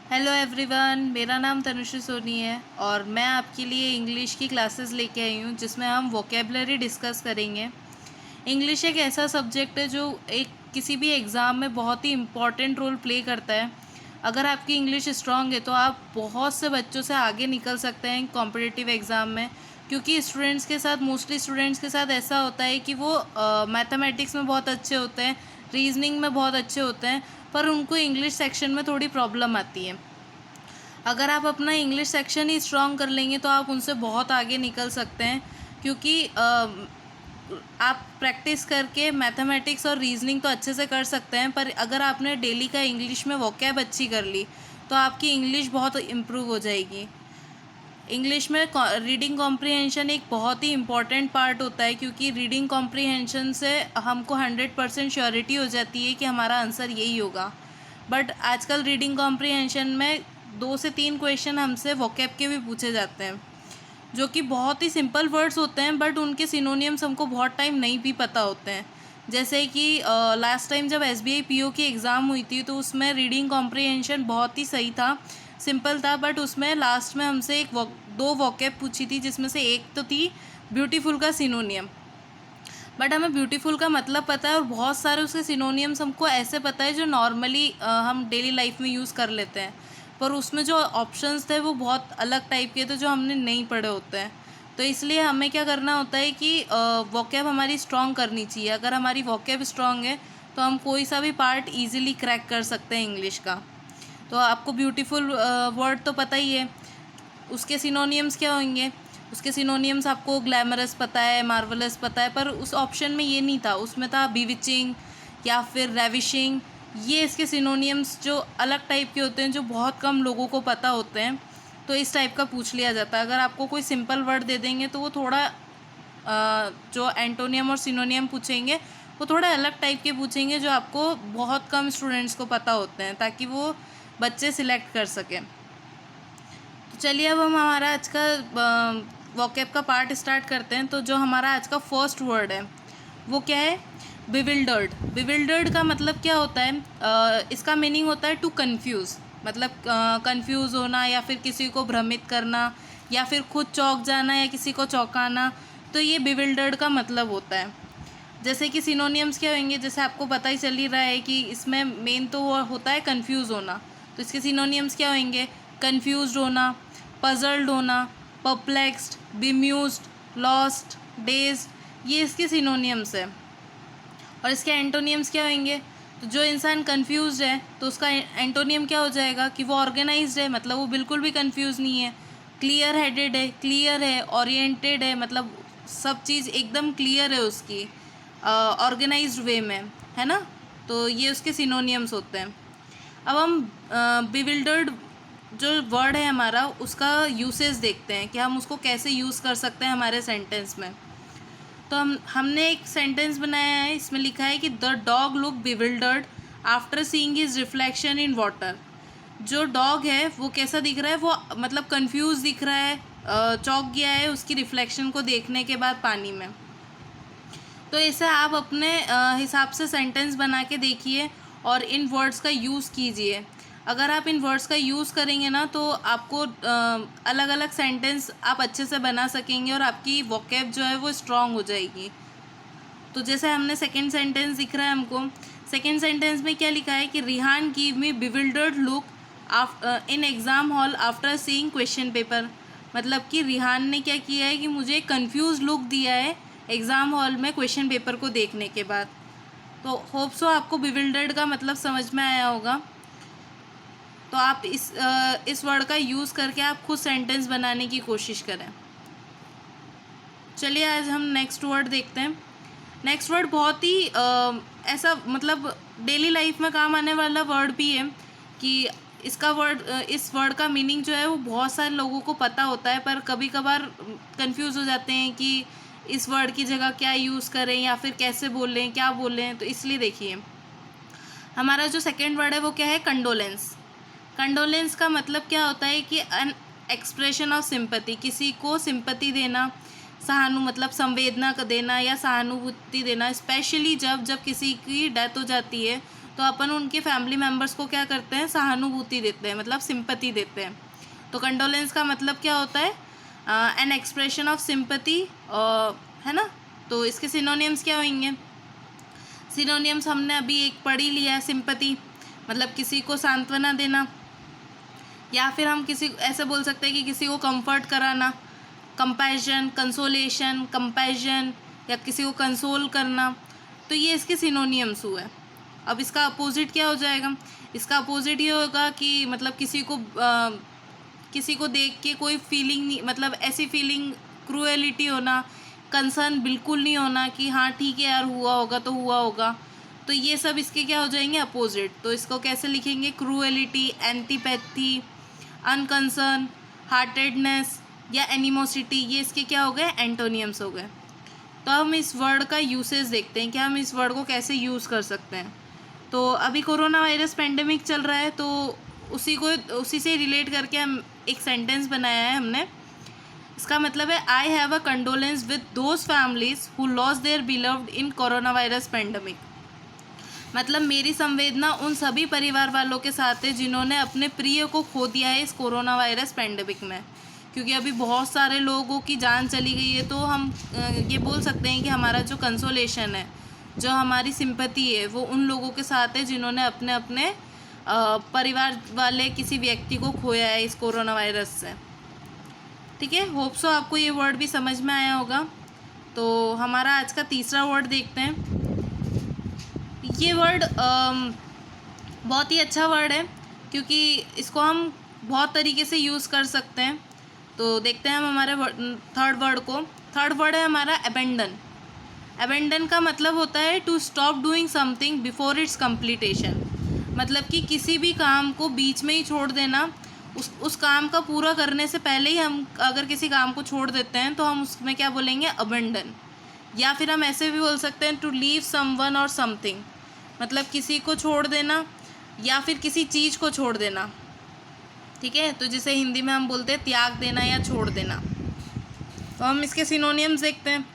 Hello everyone, मेरा नाम तनुश्री सोनी है और मैं आपके लिए इंग्लिश की क्लासेस लेके आई हूँ जिसमें हम वोकेबलरी डिस्कस करेंगे। इंग्लिश एक ऐसा सब्जेक्ट है जो एक किसी भी एग्ज़ाम में बहुत ही इम्पॉर्टेंट रोल प्ले करता है। अगर आपकी इंग्लिश स्ट्रांग है तो आप बहुत से बच्चों से आगे निकल सकते हैं कॉम्पिटिटिव एग्ज़ाम में, क्योंकि स्टूडेंट्स के साथ मोस्टली स्टूडेंट्स के साथ ऐसा होता है कि वो मैथमेटिक्स में बहुत अच्छे होते हैं, रीजनिंग में बहुत अच्छे होते हैं, पर उनको इंग्लिश सेक्शन में थोड़ी प्रॉब्लम आती है। अगर आप अपना इंग्लिश सेक्शन ही स्ट्रॉन्ग कर लेंगे तो आप उनसे बहुत आगे निकल सकते हैं, क्योंकि आप प्रैक्टिस करके मैथमेटिक्स और रीजनिंग तो अच्छे से कर सकते हैं, पर अगर आपने डेली का इंग्लिश में वोकैब अच्छी कर ली तो आपकी इंग्लिश बहुत इम्प्रूव हो जाएगी। इंग्लिश में रीडिंग कॉम्प्रीहेंशन एक बहुत ही इम्पॉर्टेंट पार्ट होता है, क्योंकि रीडिंग कॉम्प्रीहेंशन से हमको 100% श्योरिटी हो जाती है कि हमारा आंसर यही होगा। बट आजकल रीडिंग कॉम्प्रीहेंशन में 2 से 3 क्वेश्चन हमसे वोकैब के भी पूछे जाते हैं, जो कि बहुत ही सिंपल वर्ड्स होते हैं, बट उनके सिनोनियम्स हमको बहुत टाइम नहीं भी पता होते हैं। जैसे कि लास्ट टाइम जब SBI PO की एग्ज़ाम हुई थी तो उसमें रीडिंग कॉम्प्रीहेंशन बहुत ही सही था, सिंपल था, बट उसमें लास्ट में हमसे दो वोकैब पूछी थी, जिसमें से एक तो थी ब्यूटीफुल का सिनोनियम। बट हमें ब्यूटीफुल का मतलब पता है और बहुत सारे उसके सिनोनियम्स हमको ऐसे पता है जो नॉर्मली हम डेली लाइफ में यूज़ कर लेते हैं, पर उसमें जो ऑप्शंस थे वो बहुत अलग टाइप के थे जो हमने नहीं पढ़े होते हैं। तो इसलिए हमें क्या करना होता है कि वोकैब हमारी स्ट्रॉन्ग करनी चाहिए। अगर हमारी वोकैब स्ट्रॉन्ग है तो हम कोई सा भी पार्ट ईजिली क्रैक कर सकते हैं इंग्लिश का। तो आपको ब्यूटीफुल वर्ड तो पता ही है, उसके सिनोनियम्स क्या होंगे? उसके सिनोनियम्स आपको ग्लैमरस पता है, मार्वलस पता है, पर उस ऑप्शन में ये नहीं था, उसमें था बीविचिंग या फिर रेविशिंग। ये इसके सिनोनियम्स जो अलग टाइप के होते हैं, जो बहुत कम लोगों को पता होते हैं, तो इस टाइप का पूछ लिया जाता है। अगर आपको कोई सिंपल वर्ड दे देंगे तो वो थोड़ा जो एंटोनियम और सिनोनियम पूछेंगे वो थोड़ा अलग टाइप के पूछेंगे, जो आपको बहुत कम स्टूडेंट्स को पता होते हैं, ताकि वो बच्चे सिलेक्ट कर सकें। तो चलिए अब हम हमारा आज का वोकैब का पार्ट स्टार्ट करते हैं। तो जो हमारा आज का फर्स्ट वर्ड है वो क्या है? बिविल्डर्ड। बिविल्डर्ड का मतलब क्या होता है? इसका मीनिंग होता है टू कंफ्यूज, मतलब कंफ्यूज होना या फिर किसी को भ्रमित करना या फिर खुद चौंक जाना या किसी को चौंकाना। तो ये बिविल्डर्ड का मतलब होता है। जैसे कि सिनोनियम्स क्या होंगे, जैसे आपको पता ही चल ही रहा है कि इसमें मेन तो वो होता है कंफ्यूज होना, तो इसके सिनोनियम्स क्या होंगे? कंफ्यूज्ड होना, पजल्ड होना, परप्लेक्स्ड, बिम्यूज्ड, लॉस्ट, डेज्ड, ये इसके सिनोनियम्स है। और इसके एंटोनियम्स क्या होंगे? तो जो इंसान कंफ्यूज्ड है तो उसका एंटोनियम क्या हो जाएगा कि वो ऑर्गेनाइज्ड है, मतलब वो बिल्कुल भी कंफ्यूज नहीं है। क्लियर हेडेड है, क्लियर है, ओरिएंटेड है, मतलब सब चीज़ एकदम क्लियर है उसकी, ऑर्गेनाइज्ड वे में, है ना। तो ये उसके सिनोनियम्स होते हैं। अब हम बिविल्डर्ड जो वर्ड है हमारा, उसका यूसेज देखते हैं कि हम उसको कैसे यूज़ कर सकते हैं हमारे सेंटेंस में। तो हमने एक सेंटेंस बनाया है, इसमें लिखा है कि the dog look bewildered after seeing his reflection in water. जो डॉग है वो कैसा दिख रहा है? वो मतलब कंफ्यूज दिख रहा है, चौंक गया है उसकी रिफ्लेक्शन को देखने के बाद पानी में। तो इसे आप अपने हिसाब से सेंटेंस बना के देखिए और इन वर्ड्स का यूज़ कीजिए। अगर आप इन वर्ड्स का यूज़ करेंगे ना तो आपको अलग अलग सेंटेंस आप अच्छे से बना सकेंगे और आपकी वोकैब जो है वो स्ट्रॉन्ग हो जाएगी। तो जैसे हमने सेकंड सेंटेंस दिख रहा है हमको, सेकंड सेंटेंस में क्या लिखा है कि Rihan give me bewildered look in exam hall after seeing question paper. मतलब कि रिहान ने क्या किया है कि मुझे कंफ्यूज लुक दिया है एग्ज़ाम हॉल में क्वेश्चन पेपर को देखने के बाद। तो होप सो आपको बिविल्डर्ड का मतलब समझ में आया होगा। तो आप इस वर्ड का यूज़ करके आप खुद सेंटेंस बनाने की कोशिश करें। चलिए आज हम नेक्स्ट वर्ड देखते हैं। नेक्स्ट वर्ड बहुत ही ऐसा मतलब डेली लाइफ में काम आने वाला वर्ड भी है, कि इस वर्ड का मीनिंग जो है वो बहुत सारे लोगों को पता होता है, पर कभी कभार कंफ्यूज हो जाते हैं कि इस वर्ड की जगह क्या यूज़ करें या फिर कैसे बोलें, क्या बोलें। तो इसलिए देखिए हमारा जो सेकेंड वर्ड है वो क्या है? कंडोलेंस। कंडोलेंस का मतलब क्या होता है कि अन एक्सप्रेशन ऑफ सिंपैथी, किसी को सिंपैथी देना, मतलब संवेदना का देना या सहानुभूति देना, स्पेशली जब किसी की डेथ हो जाती है तो अपन उनके फैमिली मेम्बर्स को क्या करते हैं, सहानुभूति देते हैं, मतलब सिंपैथी देते हैं। तो कंडोलेंस का मतलब क्या होता है, एन एक्सप्रेशन ऑफ सिंपैथी, है ना। तो इसके सिनोनियम्स क्या होंगे, सिनोनियम्स हमने अभी एक पढ़ ही लिया है, सिंपैथी मतलब किसी को सांत्वना देना, या फिर हम किसी ऐसे बोल सकते हैं कि किसी को कंफर्ट कराना, कंपैशन, कंसोलेशन, कंपैशन, या किसी को कंसोल करना। तो ये इसके सिनोनियम्स हुए। अब इसका अपोजिट क्या हो जाएगा, इसका अपोजिट ये होगा कि मतलब किसी को देख के कोई फीलिंग नहीं, मतलब ऐसी फीलिंग, क्रूएलिटी होना, कंसर्न बिल्कुल नहीं होना कि हाँ ठीक है यार हुआ होगा तो हुआ होगा। तो ये सब इसके क्या हो जाएंगे, अपोजिट। तो इसको कैसे लिखेंगे, क्रूएलिटी, एंटीपैथी, अनकंसर्न, हार्टेडनेस या एनिमोसिटी, ये इसके क्या हो गए, एंटोनियम्स हो गए। तो हम इस वर्ड का यूसेज देखते हैं कि हम इस वर्ड को कैसे यूज़ कर सकते हैं। तो अभी कोरोना वायरस पेंडेमिक चल रहा है, तो उसी से रिलेट करके हम एक सेंटेंस बनाया है हमने। इसका मतलब है, I have a condolence with those families who lost their beloved in corona virus pandemic. मतलब मेरी संवेदना उन सभी परिवार वालों के साथ है जिन्होंने अपने प्रिय को खो दिया है इस कोरोना वायरस पेंडेमिक में। क्योंकि अभी बहुत सारे लोगों की जान चली गई है, तो हम ये बोल सकते हैं कि हमारा जो कंसोलेशन है, जो हमारी सिंपैथी है, वो उन लोगों के साथ है जिन्होंने अपने अपने परिवार वाले किसी व्यक्ति को खोया है इस कोरोना वायरस से। ठीक है, होप सो आपको ये वर्ड भी समझ में आया होगा। तो हमारा आज का तीसरा वर्ड देखते हैं। ये वर्ड बहुत ही अच्छा वर्ड है, क्योंकि इसको हम बहुत तरीके से यूज़ कर सकते हैं। तो देखते हैं हम हमारे थर्ड वर्ड को। थर्ड वर्ड है हमारा अबेंडन। अबेंडन का मतलब होता है to stop doing something before its completion. मतलब कि किसी भी काम को बीच में ही छोड़ देना, उस काम का पूरा करने से पहले ही हम अगर किसी काम को छोड़ देते हैं तो हम उसमें क्या बोलेंगे, अबेंडन। या फिर हम ऐसे भी बोल सकते हैं टू लीव समवन और समथिंग, मतलब किसी को छोड़ देना या फिर किसी चीज़ को छोड़ देना। ठीक है, तो जिसे हिंदी में हम बोलते हैं त्याग देना या छोड़ देना। तो हम इसके सिनोनियम्स देखते हैं।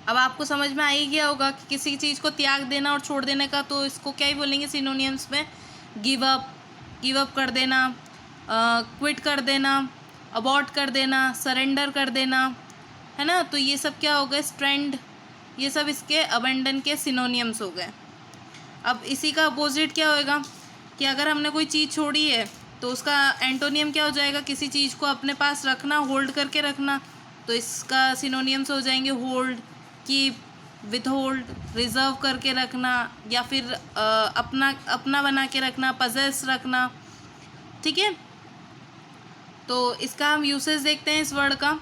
अब आपको समझ में आ ही गया होगा कि किसी चीज़ को त्याग देना और छोड़ देने का, तो इसको क्या ही बोलेंगे सिनोनियम्स में, गिव अप कर देना, क्विट कर देना, अबॉर्ट कर देना, सरेंडर कर देना, है ना। तो ये सब क्या हो गए, स्ट्रेंड, ये सब इसके अबेंडन के सिनोनियम्स हो गए। अब इसी का अपोजिट क्या होएगा कि अगर हमने कोई चीज़ छोड़ी है तो उसका एंटोनियम क्या हो जाएगा, किसी चीज़ को अपने पास रखना, होल्ड करके रखना। तो इसका सिनोनियम्स हो जाएंगे होल्ड, कीप, विथहोल्ड, रिजर्व करके रखना, या फिर अपना बना के रखना, पजेस रखना। ठीक है, तो इसका हम यूसेज देखते हैं इस वर्ड का।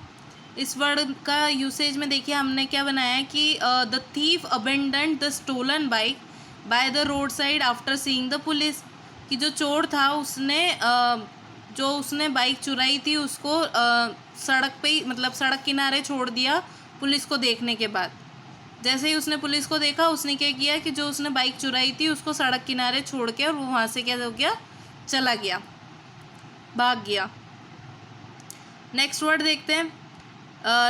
इस वर्ड का यूसेज में देखिए हमने क्या बनाया है कि the thief abandoned the stolen bike by the road side after seeing the police. कि जो चोर था उसने बाइक चुराई थी उसको सड़क पे ही, मतलब सड़क किनारे छोड़ दिया पुलिस को देखने के बाद। जैसे ही उसने पुलिस को देखा, उसने क्या किया कि जो उसने बाइक चुराई थी उसको सड़क किनारे छोड़ के और वो वहाँ से क्या हो गया, चला गया, भाग गया। नेक्स्ट वर्ड देखते हैं,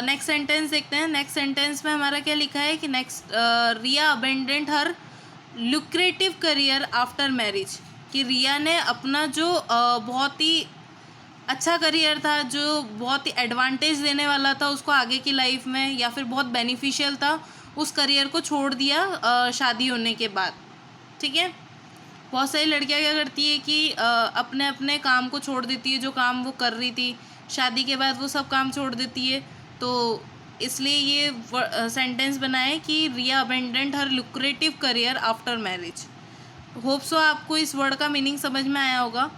नेक्स्ट सेंटेंस देखते हैं। नेक्स्ट सेंटेंस में हमारा क्या लिखा है कि Riya abandoned her lucrative career after marriage. कि रिया ने अपना जो बहुत ही अच्छा करियर था, जो बहुत ही एडवांटेज देने वाला था उसको आगे की लाइफ में, या फिर बहुत बेनिफिशियल था, उस करियर को छोड़ दिया शादी होने के बाद। ठीक है, बहुत सारी लड़कियां क्या करती है कि अपने अपने काम को छोड़ देती है, जो काम वो कर रही थी, शादी के बाद वो सब काम छोड़ देती है। तो इसलिए ये सेंटेंस बनाए कि Riya abandoned her lucrative career after marriage. Hope so आपको इस वर्ड का मीनिंग समझ में आया होगा।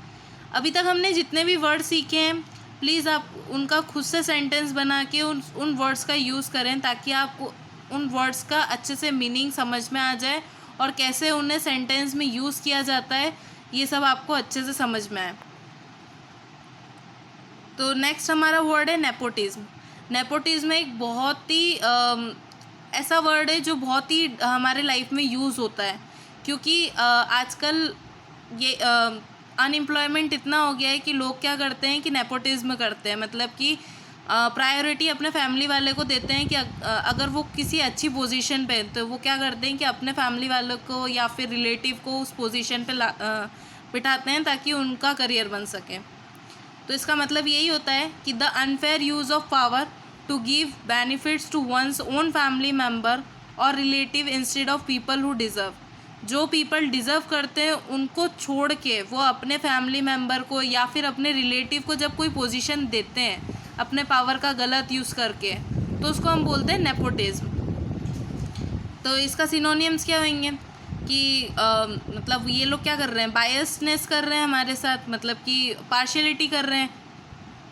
अभी तक हमने जितने भी वर्ड सीखे हैं, प्लीज़ आप उनका खुद से सेंटेंस बना के उन वर्ड्स का यूज़ करें, ताकि आपको उन वर्ड्स का अच्छे से मीनिंग समझ में आ जाए और कैसे उन्हें सेंटेंस में यूज़ किया जाता है, ये सब आपको अच्छे से समझ में आए। तो नेक्स्ट हमारा वर्ड है नेपोटिज्म। नेपोटिज्म एक बहुत ही ऐसा वर्ड है जो बहुत ही हमारे लाइफ में यूज़ होता है, क्योंकि आजकल ये अनएम्प्लॉयमेंट इतना हो गया है कि लोग क्या करते हैं कि नेपोटिज्म करते हैं। मतलब कि प्रायोरिटी अपने फैमिली वाले को देते हैं कि अगर वो किसी अच्छी पोजीशन पे तो वो क्या करते हैं कि अपने फैमिली वालों को या फिर रिलेटिव को उस पोजीशन पे बिठाते हैं ताकि उनका करियर बन सके। तो इसका मतलब यही होता है कि the unfair use of power to give benefits to one's own family member और relative instead of people who deserve. जो पीपल डिज़र्व करते हैं उनको छोड़ के वो अपने फैमिली मेम्बर को या फिर अपने रिलेटिव को जब कोई पोजीशन देते हैं अपने पावर का गलत यूज़ करके, तो उसको हम बोलते हैं नेपोटिज्म। तो इसका सिनोनियम्स क्या होंगे कि मतलब ये लोग क्या कर रहे हैं, बायसनेस कर रहे हैं हमारे साथ, मतलब कि पार्शियलिटी कर रहे हैं,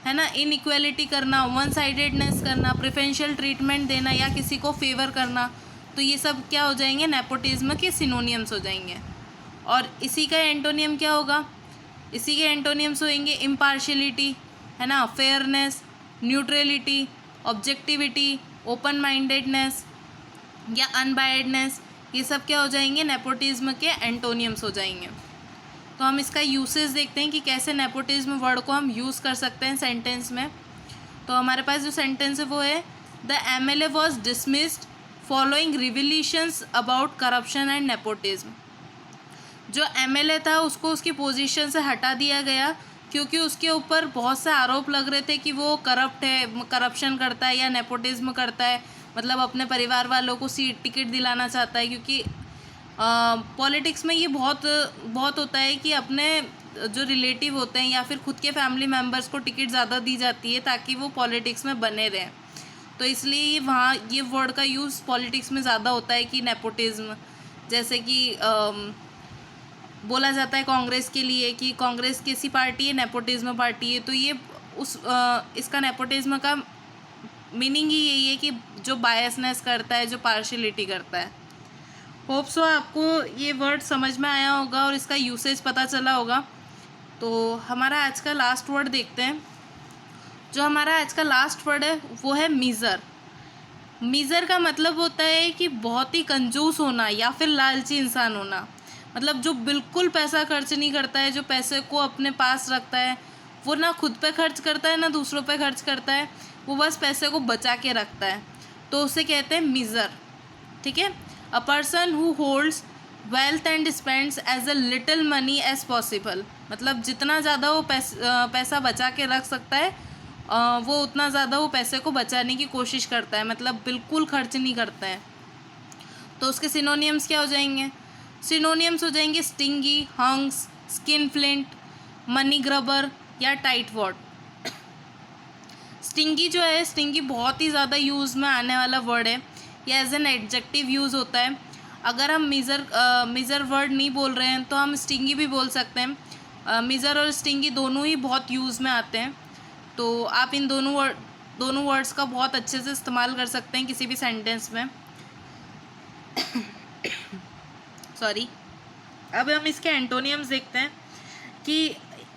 है ना, इनइक्वालिटी करना, वन साइडेडनेस करना, प्रेफरेंशियल ट्रीटमेंट देना या किसी को फेवर करना। तो ये सब क्या हो जाएंगे, नेपोटिज्म के सिनोनियम्स हो जाएंगे। और इसी का एंटोनियम क्या होगा, इसी के एंटोनियम्स होंगे इम्पार्शियलिटी, है ना, fairness, neutrality, objectivity, open mindedness या अनबायर्डनेस। ये सब क्या हो जाएंगे, नेपोटिज्म के एंटोनियम्स हो जाएंगे। तो हम इसका यूसेज देखते हैं कि कैसे नेपोटिज्म वर्ड को हम यूज़ कर सकते हैं सेंटेंस में। तो हमारे पास जो सेंटेंस है वो है the MLA was dismissed following revelations about corruption and nepotism. जो MLA था उसको उसकी पोजीशन से हटा दिया गया क्योंकि उसके ऊपर बहुत से आरोप लग रहे थे कि वो करप्ट है, करप्शन करता है या नेपोटिज्म करता है, मतलब अपने परिवार वालों को सीट टिकट दिलाना चाहता है। क्योंकि पॉलिटिक्स में ये बहुत बहुत होता है कि अपने जो रिलेटिव होते हैं या फिर खुद के फैमिली मेम्बर्स को टिकट ज़्यादा दी जाती है ताकि वो पॉलिटिक्स में बने रहें। तो इसलिए ये वहाँ ये वर्ड का यूज़ पॉलिटिक्स में ज़्यादा होता है कि नेपोटिज्म। जैसे कि बोला जाता है कांग्रेस के लिए कि कांग्रेस कैसी पार्टी है, नेपोटिज्म पार्टी है। तो ये इसका नेपोटिज्म का मीनिंग ही यही है कि जो बायसनेस करता है, जो पार्शियलिटी करता है। होप सो आपको ये वर्ड समझ में आया होगा और इसका यूसेज पता चला होगा। तो हमारा आज का लास्ट वर्ड देखते हैं। जो हमारा आज का लास्ट वर्ड है वो है मीज़र। मीज़र का मतलब होता है कि बहुत ही कंजूस होना या फिर लालची इंसान होना। मतलब जो बिल्कुल पैसा खर्च नहीं करता है, जो पैसे को अपने पास रखता है, वो ना खुद पे खर्च करता है ना दूसरों पे खर्च करता है, वो बस पैसे को बचा के रखता है। तो उसे कहते हैं मीज़र, ठीक है। A person who holds wealth and spends as a little money as possible. मतलब जितना ज़्यादा वो पैसा बचा के रख सकता है वो उतना ज़्यादा वो पैसे को बचाने की कोशिश करता है, मतलब बिल्कुल खर्च नहीं करता है। तो उसके सिनोनियम्स क्या हो जाएंगे, सिनोनियम्स हो जाएंगे स्टिंगी, हंग्स, स्किन फ्लिंट, मनी ग्रबर या टाइट वॉड। स्टिंगी जो है, स्टिंगी बहुत ही ज़्यादा यूज़ में आने वाला वर्ड है, या एज एन एडजेक्टिव यूज़ होता है। अगर हम मीज़र वर्ड नहीं बोल रहे हैं तो हम स्टिंगी भी बोल सकते हैं। मीज़र और स्टिंगी दोनों ही बहुत यूज़ में आते हैं। तो आप इन दोनों वर्ड्स का बहुत अच्छे से इस्तेमाल कर सकते हैं किसी भी सेंटेंस में। सॉरी। अब हम इसके एंटोनियम्स देखते हैं कि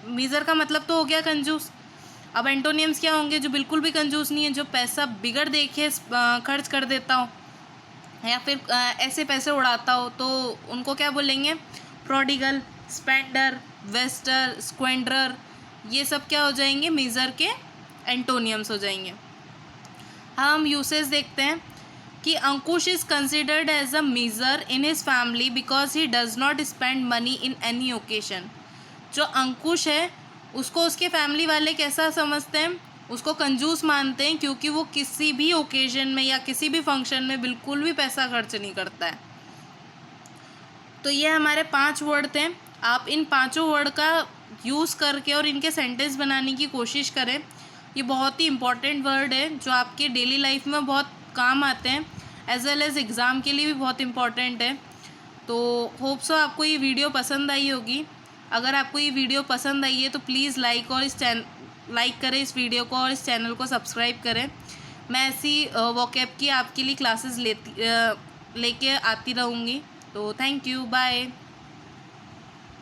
मीज़र का मतलब तो हो गया कंजूस। अब एंटोनियम्स क्या होंगे, जो बिल्कुल भी कंजूस नहीं है, जो पैसा बिगड़ देखे खर्च कर देता हो या फिर ऐसे पैसे उड़ाता हो, तो उनको क्या बोलेंगे, प्रोडिगल, स्पेंडर, वेस्टर, स्क्वेंडर। ये सब क्या हो जाएंगे, मीज़र के एंटोनियम्स हो जाएंगे। हम यूसेज देखते हैं कि Ankush is considered as a miser in his family because he does not spend money in any occasion. जो अंकुश है उसको उसके फैमिली वाले कैसा समझते हैं, उसको कंजूस मानते हैं क्योंकि वो किसी भी ओकेजन में या किसी भी फंक्शन में बिल्कुल भी पैसा खर्च नहीं करता है। तो ये हमारे 5 वर्ड थे। आप इन 5 वर्ड का यूज़ करके और इनके सेंटेंस बनाने की कोशिश करें। ये बहुत ही इम्पॉर्टेंट वर्ड है जो आपके डेली लाइफ में बहुत काम आते हैं, एज वेल एज़ एग्ज़ाम के लिए भी बहुत इम्पॉर्टेंट है। तो होप सो आपको ये वीडियो पसंद आई होगी। अगर आपको ये वीडियो पसंद आई है तो प्लीज़ लाइक करें इस वीडियो को और इस चैनल को सब्सक्राइब करें। मैं ऐसी वोकैब की आपके लिए क्लासेस लेके आती रहूँगी। तो थैंक यू, बाय।